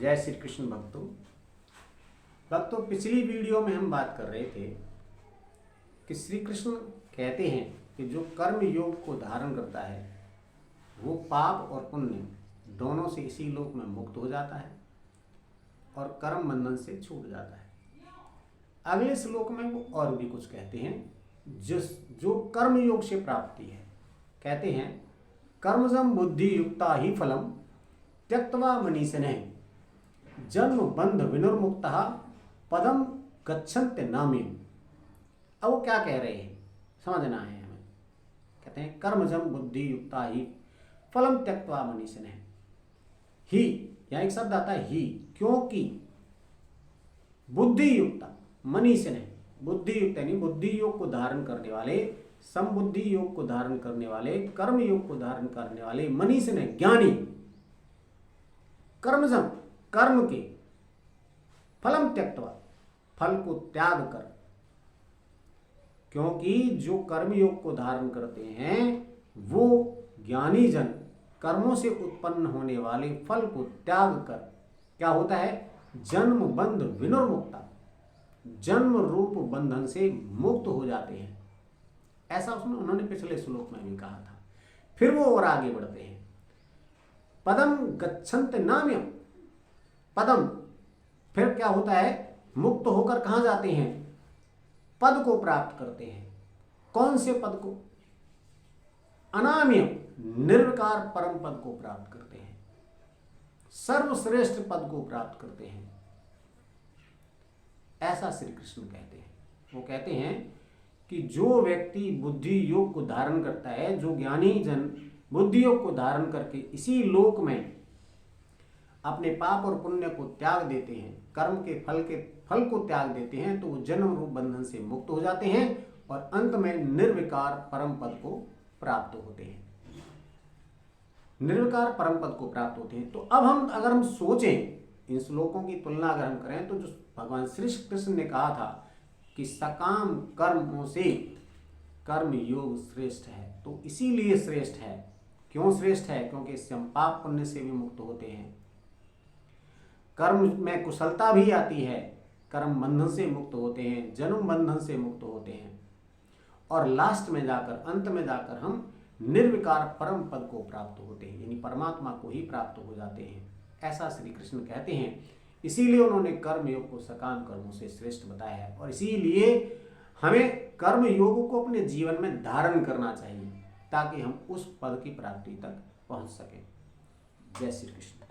जय श्री कृष्ण भक्तों पिछली वीडियो में हम बात कर रहे थे कि श्री कृष्ण कहते हैं कि जो कर्म योग को धारण करता है वो पाप और पुण्य दोनों से इसी लोक में मुक्त हो जाता है और कर्म बंधन से छूट जाता है। अगले श्लोक में वो और भी कुछ कहते हैं जो कर्म योग से प्राप्ति है। कहते हैं कर्मजम बुद्धि युक्ता ही फलम त्यक्त्वा मनीषिणः जन्म बंध विनिर्मुक्तः पदम गच्छन्ति नाम्यम्। अब वो क्या कह रहे हैं समझना है हमें। कहते हैं कर्मजम बुद्धि युक्ता ही फलम त्यक्त्वा मनीषिणः। ही यहाँ एक शब्द आता है ही, क्योंकि बुद्धि युक्ता मनीषिणः, बुद्धि युक्त यानी बुद्धि योग को धारण करने वाले, समबुद्धि योग को धारण करने वाले, कर्म योग को धारण करने वाले मनीषिणः ज्ञानी, कर्मजम कर्म के, फलम त्यक्त्वा फल को त्याग कर, क्योंकि जो कर्म योग को धारण करते हैं वो ज्ञानी जन कर्मों से उत्पन्न होने वाले फल को त्याग कर क्या होता है, जन्म बंध विनिर्मुक्ता, जन्म रूप बंधन से मुक्त हो जाते हैं। ऐसा उसमें उन्होंने पिछले श्लोक में भी कहा था। फिर वो और आगे बढ़ते हैं, पदम गच्छन्ति नाम्यम्। पदम फिर क्या होता है, मुक्त होकर कहां जाते हैं, पद को प्राप्त करते हैं। कौन से पद को, अनाम्यम निर्विकार परम पद को प्राप्त करते हैं, सर्वश्रेष्ठ पद को प्राप्त करते हैं। ऐसा श्री कृष्ण कहते हैं। वो कहते हैं कि जो व्यक्ति बुद्धि योग को धारण करता है, जो ज्ञानी जन बुद्धि योग को धारण करके इसी लोक में अपने पाप और पुण्य को त्याग देते हैं, कर्म के फल को त्याग देते हैं, तो वो जन्म रूप बंधन से मुक्त हो जाते हैं और अंत में निर्विकार परम पद को प्राप्त होते हैं। निर्विकार परम पद को प्राप्त होते हैं। तो अब अगर हम सोचें, इन श्लोकों की तुलना अगर हम करें तो जो भगवान श्री कृष्ण ने कहा था कि सकाम कर्मों से कर्म योग श्रेष्ठ है, तो इसीलिए श्रेष्ठ है। क्यों श्रेष्ठ है, क्योंकि इससे हम पाप पुण्य से भी मुक्त होते हैं, कर्म में कुशलता भी आती है, कर्म बंधन से मुक्त होते हैं, जन्म बंधन से मुक्त होते हैं और लास्ट में जाकर, अंत में जाकर हम निर्विकार परम पद को प्राप्त होते हैं, यानी परमात्मा को ही प्राप्त हो जाते हैं। ऐसा श्री कृष्ण कहते हैं। इसीलिए उन्होंने कर्म योग को सकाम कर्मों से श्रेष्ठ बताया है और इसीलिए हमें कर्म योग को अपने जीवन में धारण करना चाहिए ताकि हम उस पद की प्राप्ति तक पहुंच सकें। जय श्री कृष्ण।